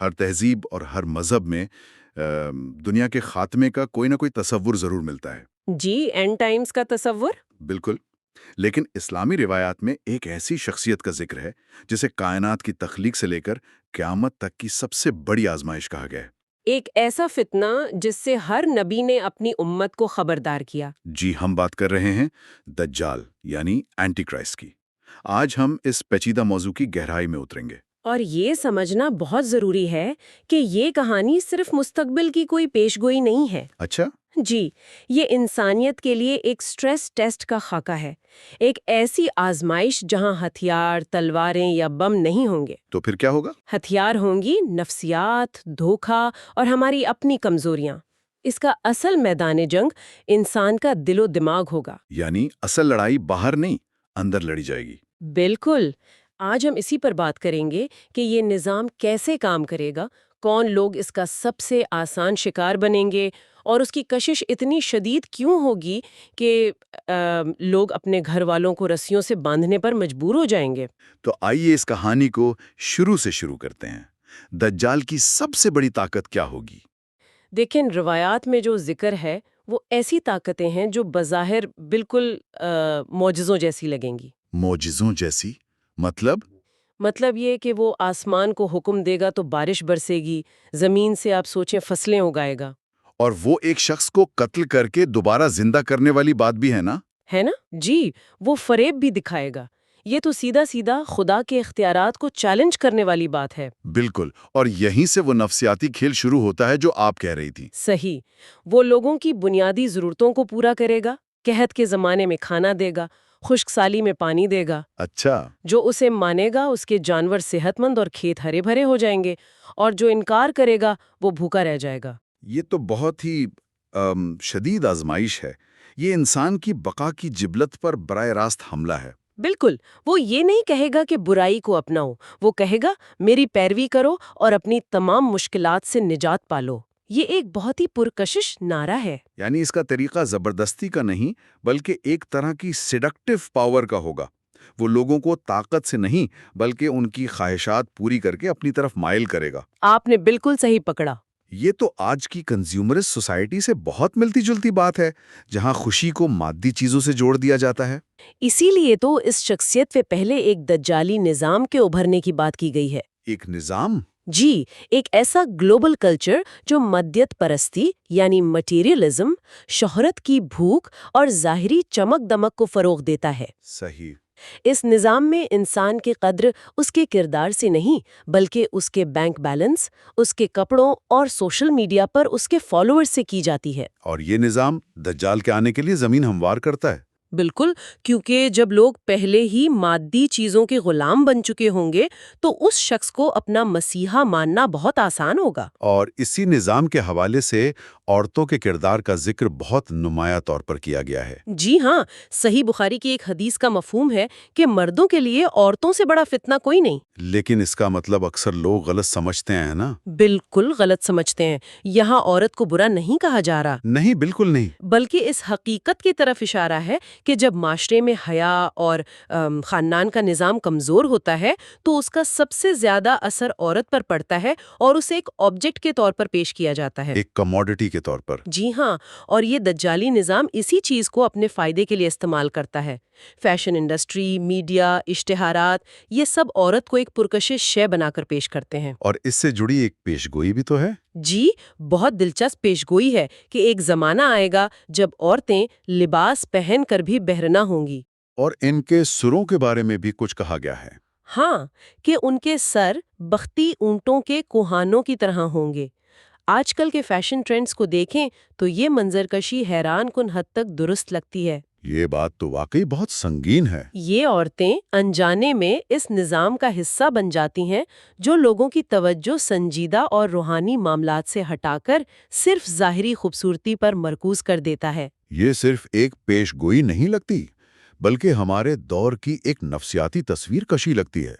ہر تہذیب اور ہر مذہب میں دنیا کے خاتمے کا کوئی نہ کوئی تصور ضرور ملتا ہے۔ جی، اینڈ ٹائمز کا تصور؟ بالکل، لیکن اسلامی روایات میں ایک ایسی شخصیت کا ذکر ہے جسے کائنات کی تخلیق سے لے کر قیامت تک کی سب سے بڑی آزمائش کہا گیا ہے۔ ایک ایسا فتنہ جس سے ہر نبی نے اپنی امت کو خبردار کیا۔ جی، ہم بات کر رہے ہیں دجال یعنی اینٹی کرائسٹ کی۔ آج ہم اس پیچیدہ موضوع کی گہرائی میں اتریں گے۔ اور یہ سمجھنا بہت ضروری ہے کہ یہ کہانی صرف مستقبل کی کوئی پیشگوئی نہیں ہے۔ اچھا؟ جی، یہ انسانیت کے لیے ایک سٹریس ٹیسٹ کا خاکہ ہے، ایک ایسی آزمائش جہاں ہتھیار، تلواریں یا بم نہیں ہوں گے۔ تو پھر کیا ہوگا؟ ہتھیار ہوں گی نفسیات، دھوکہ اور ہماری اپنی کمزوریاں۔ اس کا اصل میدان جنگ انسان کا دل و دماغ ہوگا۔ یعنی اصل لڑائی باہر نہیں، اندر لڑی جائے گی۔ بالکل، آج ہم اسی پر بات کریں گے کہ یہ نظام کیسے کام کرے گا، کون لوگ اس کا سب سے آسان شکار بنیں گے، اور اس کی کشش اتنی شدید کیوں ہوگی کہ لوگ اپنے گھر والوں کو رسیوں سے باندھنے پر مجبور ہو جائیں گے۔ تو آئیے اس کہانی کو شروع سے شروع کرتے ہیں۔ دجال کی سب سے بڑی طاقت کیا ہوگی؟ دیکھیں، روایات میں جو ذکر ہے وہ ایسی طاقتیں ہیں جو بظاہر بالکل معجزوں جیسی لگیں گی۔ معجزوں جیسی؟ مطلب یہ کہ وہ آسمان کو حکم دے گا تو بارش برسے گی، زمین سے آپ سوچیں فصلیں اگائے گا۔ اور وہ ایک شخص کو قتل کر کے دوبارہ زندہ کرنے والی بات بھی ہے نا؟ ہے نا؟ جی، وہ فریب بھی دکھائے گا۔ یہ تو سیدھا سیدھا خدا کے اختیارات کو چیلنج کرنے والی بات ہے۔ بالکل، اور یہیں سے وہ نفسیاتی کھیل شروع ہوتا ہے جو آپ کہہ رہی تھی۔ صحیح، وہ لوگوں کی بنیادی ضرورتوں کو پورا کرے گا، قحط کے زمانے میں کھانا دے گا، خشک سالی میں پانی دے گا۔ اچھا۔ جو اسے مانے گا اس کے جانور صحت مند اور کھیت ہرے بھرے ہو جائیں گے، اور جو انکار کرے گا وہ بھوکا رہ جائے گا۔ یہ تو بہت ہی شدید آزمائش ہے۔ یہ انسان کی بقا کی جبلت پر براہ راست حملہ ہے۔ بالکل، وہ یہ نہیں کہے گا کہ برائی کو اپناؤ، وہ کہے گا میری پیروی کرو اور اپنی تمام مشکلات سے نجات پالو۔ یہ ایک بہت ہی پرکشش نعرہ ہے۔ یعنی اس کا طریقہ زبردستی کا نہیں بلکہ ایک طرح کی سیڈکٹیو پاور کا ہوگا۔ وہ لوگوں کو طاقت سے نہیں بلکہ ان کی خواہشات پوری کر کے اپنی طرف مائل کرے گا۔ آپ نے بالکل صحیح پکڑا۔ یہ تو آج کی کنزیومرسٹ سوسائٹی سے بہت ملتی جلتی بات ہے، جہاں خوشی کو مادی چیزوں سے جوڑ دیا جاتا ہے۔ اسی لیے تو اس شخصیت سے پہلے ایک دجالی نظام کے ابھرنے کی بات کی گئی ہے۔ ایک نظام؟ جی، ایک ایسا گلوبل کلچر جو مادیت پرستی یعنی مٹیریلزم، شہرت کی بھوک اور ظاہری چمک دمک کو فروغ دیتا ہے۔ صحیح۔ اس نظام میں انسان کی قدر اس کے کردار سے نہیں بلکہ اس کے بینک بیلنس، اس کے کپڑوں اور سوشل میڈیا پر اس کے فالوورز سے کی جاتی ہے۔ اور یہ نظام دجال کے آنے کے لیے زمین ہموار کرتا ہے۔ بالکل، کیونکہ جب لوگ پہلے ہی مادی چیزوں کے غلام بن چکے ہوں گے تو اس شخص کو اپنا مسیحا ماننا بہت آسان ہوگا۔ اور اسی نظام کے حوالے سے عورتوں کے کردار کا ذکر بہت نمایاں طور پر کیا گیا ہے۔ جی ہاں، صحیح بخاری کی ایک حدیث کا مفہوم ہے کہ مردوں کے لیے عورتوں سے بڑا فتنہ کوئی نہیں۔ لیکن اس کا مطلب اکثر لوگ غلط سمجھتے ہیں نا؟ بالکل غلط سمجھتے ہیں۔ یہاں عورت کو برا نہیں کہا جا رہا، نہیں، بالکل نہیں۔ بلکہ اس حقیقت کی طرف اشارہ ہے کہ جب معاشرے میں حیا اور خاندان کا نظام کمزور ہوتا ہے تو اس کا سب سے زیادہ اثر عورت پر پڑتا ہے اور اسے ایک آبجیکٹ کے طور پر پیش کیا جاتا ہے، ایک کموڈٹی کے طور پر۔ جی ہاں، اور یہ دجالی نظام اسی چیز کو اپنے فائدے کے لیے استعمال کرتا ہے۔ فیشن انڈسٹری، میڈیا، اشتہارات، یہ سب عورت کو ایک پرکشش شے بنا کر پیش کرتے ہیں۔ اور اس سے جڑی ایک پیشگوئی بھی تو ہے۔ جی، بہت دلچسپ پیشگوئی ہے کہ ایک زمانہ آئے گا جب عورتیں لباس پہن کر بھی بہرنا ہوں گی۔ اور ان کے سروں کے بارے میں بھی کچھ کہا گیا ہے۔ ہاں، کہ ان کے سر بختی اونٹوں کے کوہانوں کی طرح ہوں گے۔ آج کل کے فیشن ٹرینڈز کو دیکھیں تو یہ منظر کشی حیران کن حد تک درست لگتی ہے۔ یہ بات تو واقعی بہت سنگین ہے۔ یہ عورتیں انجانے میں اس نظام کا حصہ بن جاتی ہیں جو لوگوں کی توجہ سنجیدہ اور روحانی معاملات سے ہٹا کر صرف ظاہری خوبصورتی پر مرکوز کر دیتا ہے۔ یہ صرف ایک پیش گوئی نہیں لگتی بلکہ ہمارے دور کی ایک نفسیاتی تصویر کشی لگتی ہے۔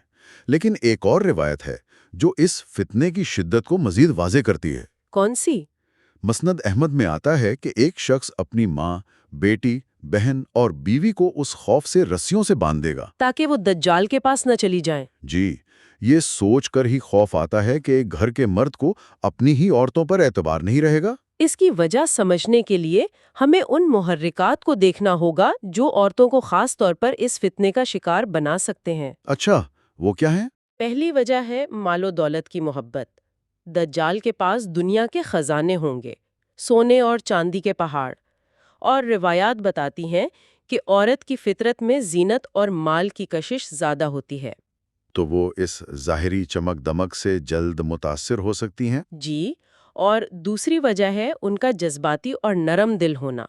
لیکن ایک اور روایت ہے جو اس فتنے کی شدت کو مزید واضح کرتی ہے۔ کون سی؟ مسند احمد میں آتا ہے کہ ایک شخص اپنی ماں، بیٹی، بہن اور بیوی کو اس خوف سے رسیوں سے باندھ دے گا تاکہ وہ دجال کے پاس نہ چلی جائیں۔ جی، یہ سوچ کر ہی خوف آتا ہے کہ ایک گھر کے مرد کو اپنی ہی عورتوں پر اعتبار نہیں رہے گا۔ اس کی وجہ سمجھنے کے لیے ہمیں ان محرکات کو دیکھنا ہوگا جو عورتوں کو خاص طور پر اس فتنے کا شکار بنا سکتے ہیں۔ اچھا، وہ کیا ہیں؟ پہلی وجہ ہے مال و دولت کی محبت۔ دجال کے پاس دنیا کے خزانے ہوں گے، سونے اور چاندی کے پہاڑ، اور روایات بتاتی ہیں کہ عورت کی فطرت میں زینت اور مال کی کشش زیادہ ہوتی ہے۔ تو وہ اس ظاہری چمک دمک سے جلد متاثر ہو سکتی ہیں۔ جی، اور دوسری وجہ ہے ان کا جذباتی اور نرم دل ہونا۔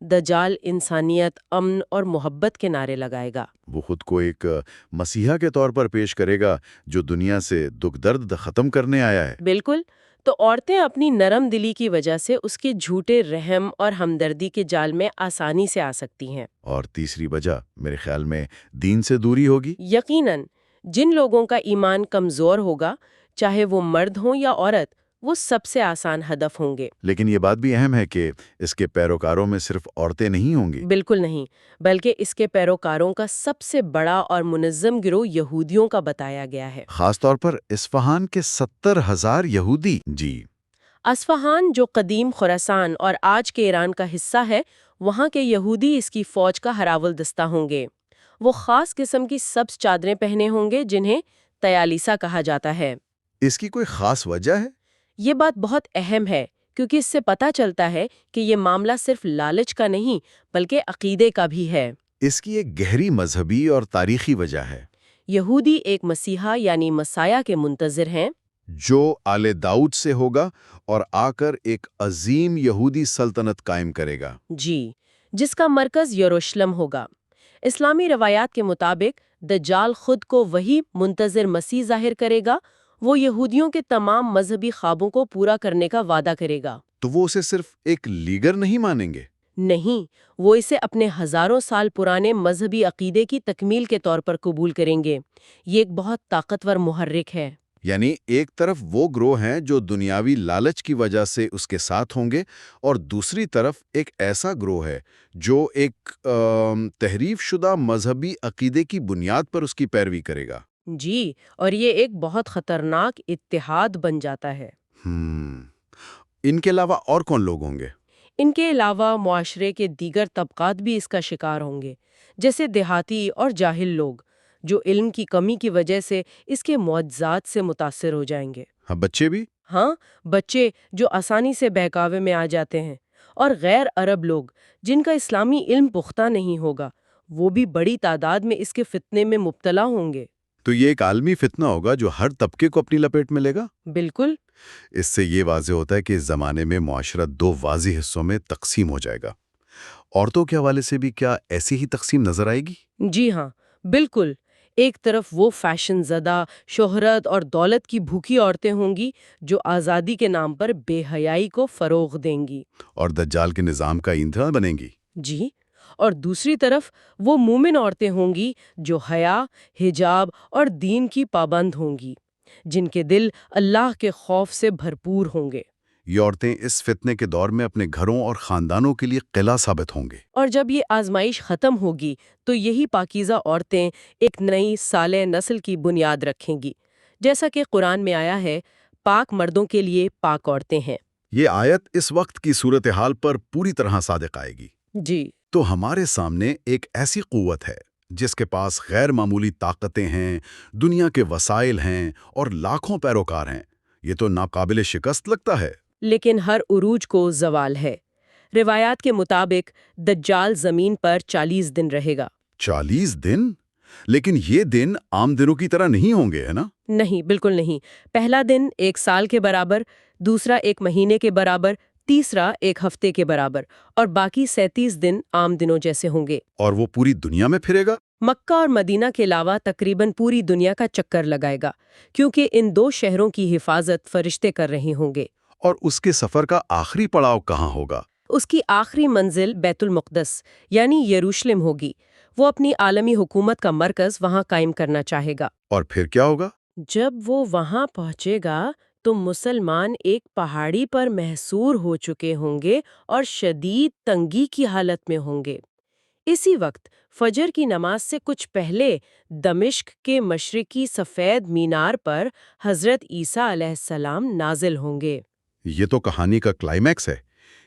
دجال انسانیت، امن اور محبت کے نعرے لگائے گا۔ وہ خود کو ایک مسیحا کے طور پر پیش کرے گا جو دنیا سے دکھ درد ختم کرنے آیا ہے۔ بالکل، تو عورتیں اپنی نرم دلی کی وجہ سے اس کے جھوٹے رحم اور ہمدردی کے جال میں آسانی سے آ سکتی ہیں۔ اور تیسری وجہ میرے خیال میں دین سے دوری ہوگی۔ یقیناً، جن لوگوں کا ایمان کمزور ہوگا، چاہے وہ مرد ہوں یا عورت، وہ سب سے آسان ہدف ہوں گے۔ لیکن یہ بات بھی اہم ہے کہ اس کے پیروکاروں میں صرف عورتیں نہیں ہوں گی۔ بالکل نہیں، بلکہ اس کے پیروکاروں کا سب سے بڑا اور منظم گروہ یہودیوں کا بتایا گیا ہے۔ خاص طور پر اصفہان کے 70,000 یہودی۔ جی، اصفہان، جو قدیم خراسان اور آج کے ایران کا حصہ ہے، وہاں کے یہودی اس کی فوج کا ہراول دستہ ہوں گے۔ وہ خاص قسم کی سبز چادریں پہنے ہوں گے جنہیں تیالیسا کہا جاتا ہے۔ اس کی کوئی خاص وجہ ہے؟ یہ بات بہت اہم ہے کیونکہ اس سے پتہ چلتا ہے کہ یہ معاملہ صرف لالچ کا نہیں بلکہ عقیدے کا بھی ہے۔ اس کی ایک گہری مذہبی اور تاریخی وجہ ہے۔ یہودی ایک مسیحا یعنی مسیح کے منتظر ہیں، جو آل داؤد سے ہوگا اور آ کر ایک عظیم یہودی سلطنت قائم کرے گا۔ جی، جس کا مرکز یروشلم ہوگا۔ اسلامی روایات کے مطابق دجال خود کو وہی منتظر مسیح ظاہر کرے گا۔ وہ یہودیوں کے تمام مذہبی خوابوں کو پورا کرنے کا وعدہ کرے گا۔ تو وہ اسے صرف ایک لیڈر نہیں مانیں گے؟ نہیں، وہ اسے اپنے ہزاروں سال پرانے مذہبی عقیدے کی تکمیل کے طور پر قبول کریں گے۔ یہ ایک بہت طاقتور محرک ہے۔ یعنی ایک طرف وہ گروہ ہیں جو دنیاوی لالچ کی وجہ سے اس کے ساتھ ہوں گے، اور دوسری طرف ایک ایسا گروہ ہے جو ایک تحریف شدہ مذہبی عقیدے کی بنیاد پر اس کی پیروی کرے گا۔ جی، اور یہ ایک بہت خطرناک اتحاد بن جاتا ہے۔ ان کے علاوہ اور کون لوگ ہوں گے؟ ان کے علاوہ معاشرے کے دیگر طبقات بھی اس کا شکار ہوں گے، جیسے دیہاتی اور جاہل لوگ، جو علم کی کمی کی وجہ سے اس کے معجزات سے متاثر ہو جائیں گے۔ ہاں، بچے بھی؟ ہاں، بچے جو آسانی سے بہکاوے میں آ جاتے ہیں، اور غیر عرب لوگ جن کا اسلامی علم پختہ نہیں ہوگا، وہ بھی بڑی تعداد میں اس کے فتنے میں مبتلا ہوں گے۔ تو یہ ایک عالمی فتنہ ہوگا جو ہر طبقے کو اپنی لپیٹ میں لے گا۔ بالکل۔ اس سے یہ واضح ہوتا ہے کہ اس زمانے میں معاشرہ دو واضح حصوں میں تقسیم ہو جائے گا۔ عورتوں کے حوالے سے بھی کیا ایسی ہی تقسیم نظر آئے گی؟ جی ہاں، بالکل۔ ایک طرف وہ فیشن زدہ، شہرت اور دولت کی بھوکی عورتیں ہوں گی جو آزادی کے نام پر بے حیائی کو فروغ دیں گی اور دجال کے نظام کا ایندھن بنیں گی۔ جی، اور دوسری طرف وہ مومن عورتیں ہوں گی جو حیا، حجاب اور دین کی پابند ہوں گی، جن کے دل اللہ کے خوف سے بھرپور ہوں گے۔ یہ عورتیں اس فتنے کے دور میں اپنے گھروں اور خاندانوں کے لیے قلعہ ثابت ہوں گے۔ اور جب یہ آزمائش ختم ہوگی تو یہی پاکیزہ عورتیں ایک نئی صالح نسل کی بنیاد رکھیں گی، جیسا کہ قرآن میں آیا ہے، پاک مردوں کے لیے پاک عورتیں ہیں۔ یہ آیت اس وقت کی صورتحال پر پوری طرح صادق آئے گی۔ جی، تو ہمارے سامنے ایک ایسی قوت ہے جس کے پاس غیر معمولی طاقتیں ہیں، دنیا کے وسائل ہیں اور لاکھوں پیروکار ہیں۔ یہ تو ناقابل شکست لگتا ہے۔ لیکن ہر عروج کو زوال ہے۔ روایات کے مطابق دجال زمین پر 40 دن رہے گا۔ 40 دن؟ لیکن یہ دن عام دنوں کی طرح نہیں ہوں گے، ہے نا؟ نہیں، بالکل نہیں۔ پہلا دن 1 سال کے برابر، دوسرا 1 مہینے کے برابر، تیسرا 1 ہفتے کے برابر، اور باقی 37 دن عام دنوں جیسے ہوں گے۔ اور وہ پوری دنیا میں پھرے گا؟ مکہ اور مدینہ کے علاوہ تقریباً پوری دنیا کا چکر لگائے گا، کیونکہ ان 2 شہروں کی حفاظت فرشتے کر رہے ہوں گے۔ اور اس کے سفر کا آخری پڑاؤ کہاں ہوگا؟ اس کی آخری منزل بیت المقدس یعنی یروشلم ہوگی۔ وہ اپنی عالمی حکومت کا مرکز وہاں قائم کرنا چاہے گا۔ اور پھر کیا ہوگا؟ جب وہ وہاں پہنچے گا تو مسلمان ایک پہاڑی پر محصور ہو چکے ہوں گے اور شدید تنگی کی حالت میں ہوں گے۔ اسی وقت فجر کی نماز سے کچھ پہلے دمشق کے مشرقی سفید مینار پر حضرت عیسیٰ علیہ السلام نازل ہوں گے۔ یہ تو کہانی کا کلائمیکس ہے،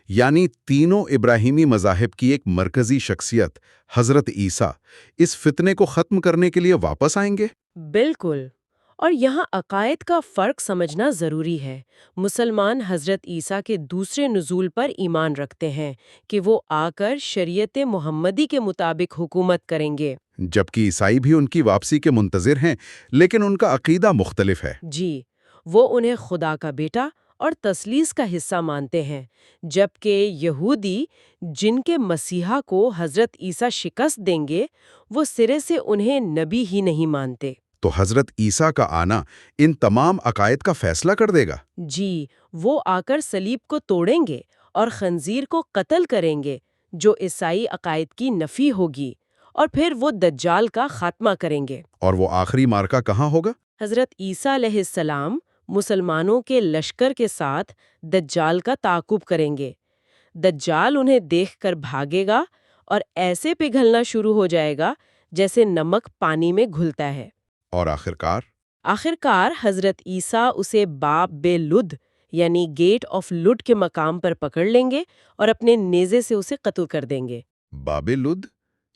یعنی تینوں ابراہیمی مذاہب کی ایک مرکزی شخصیت حضرت عیسیٰ اس فتنے کو ختم کرنے کے لیے واپس آئیں گے۔ بالکل، اور یہاں عقائد کا فرق سمجھنا ضروری ہے۔ مسلمان حضرت عیسیٰ کے دوسرے نزول پر ایمان رکھتے ہیں کہ وہ آ کر شریعت محمدی کے مطابق حکومت کریں گے۔ جبکہ عیسائی بھی ان کی واپسی کے منتظر ہیں، لیکن ان کا عقیدہ مختلف ہے۔ جی، وہ انہیں خدا کا بیٹا اور تثلیث کا حصہ مانتے ہیں، جبکہ یہودی جن کے مسیحا کو حضرت عیسیٰ شکست دیں گے، وہ سرے سے انہیں نبی ہی نہیں مانتے۔ تو حضرت عیسیٰ کا آنا ان تمام عقائد کا فیصلہ کر دے گا۔ جی، وہ آ کر صلیب کو توڑیں گے اور خنزیر کو قتل کریں گے، جو عیسائی عقائد کی نفی ہوگی، اور پھر وہ دجال کا خاتمہ کریں گے۔ اور وہ آخری مارکا کہاں ہوگا؟ حضرت عیسیٰ علیہ السلام مسلمانوں کے لشکر کے ساتھ دجال کا تعاقب کریں گے۔ دجال انہیں دیکھ کر بھاگے گا اور ایسے پگھلنا شروع ہو جائے گا جیسے نمک پانی میں گھلتا ہے۔ اور آخرکار حضرت عیسیٰ اسے باب بے لد یعنی گیٹ آف لڈ کے مقام پر پکڑ لیں گے اور اپنے نیزے سے اسے قتل کر دیں گے۔ باب لد،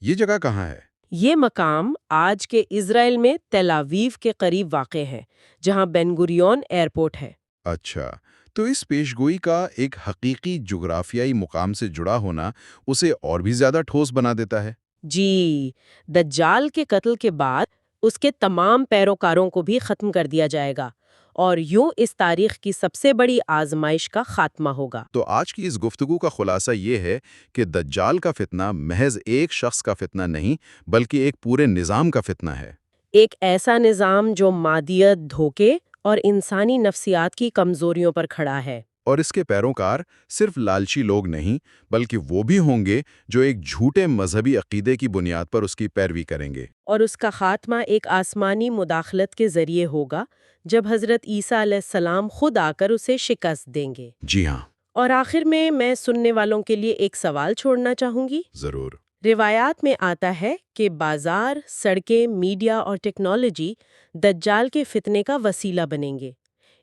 یہ جگہ کہاں ہے؟ یہ مقام آج کے اسرائیل میں تل آویو کے قریب واقع ہے، جہاں بین گوریون ایئرپورٹ ہے۔ اچھا، تو اس پیشگوئی کا ایک حقیقی جغرافیائی مقام سے جڑا ہونا اسے اور بھی زیادہ ٹھوس بنا دیتا ہے۔ جی، دجال کے قتل کے بعد اس کے تمام پیروکاروں کو بھی ختم کر دیا جائے گا، اور یوں اس تاریخ کی سب سے بڑی آزمائش کا خاتمہ ہوگا۔ تو آج کی اس گفتگو کا خلاصہ یہ ہے کہ دجال کا فتنہ محض ایک شخص کا فتنہ نہیں، بلکہ ایک پورے نظام کا فتنہ ہے۔ ایک ایسا نظام جو مادیت، دھوکے اور انسانی نفسیات کی کمزوریوں پر کھڑا ہے۔ اور اس کے پیروکار صرف لالچی لوگ نہیں، بلکہ وہ بھی ہوں گے جو ایک جھوٹے مذہبی عقیدے کی بنیاد پر اس کی پیروی کریں گے۔ اور اس کا خاتمہ ایک آسمانی مداخلت کے ذریعے ہوگا، جب حضرت عیسیٰ علیہ السلام خود آ کر اسے شکست دیں گے۔ جی ہاں، اور آخر میں سننے والوں کے لیے ایک سوال چھوڑنا چاہوں گی۔ ضرور۔ روایات میں آتا ہے کہ بازار، سڑکیں، میڈیا اور ٹیکنالوجی دجال کے فتنے کا وسیلہ بنیں گے۔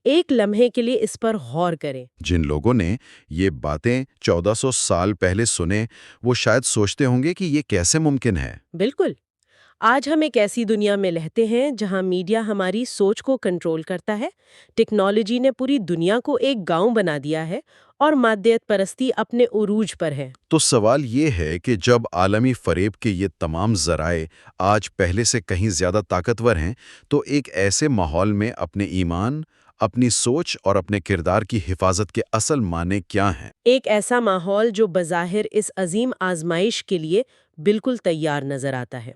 ایک لمحے کے لیے اس پر غور کریں۔ جن لوگوں نے یہ باتیں 1400 سال پہلے سنے، وہ شاید سوچتے ہوں گے کہ یہ کیسے ممکن ہے۔ بالکل، آج ہم ایک ایسی دنیا میں رہتے ہیں جہاں میڈیا ہماری سوچ کو کنٹرول کرتا ہے، ٹیکنالوجی نے پوری دنیا کو ایک گاؤں بنا دیا ہے، اور مادیت پرستی اپنے عروج پر ہے۔ تو سوال یہ ہے کہ جب عالمی فریب کے یہ تمام ذرائع آج پہلے سے کہیں زیادہ طاقتور ہیں، تو ایک ایسے ماحول میں اپنے ایمان، اپنی سوچ اور اپنے کردار کی حفاظت کے اصل معنی کیا ہیں؟ ایک ایسا ماحول جو بظاہر اس عظیم آزمائش کے لیے بالکل تیار نظر آتا ہے۔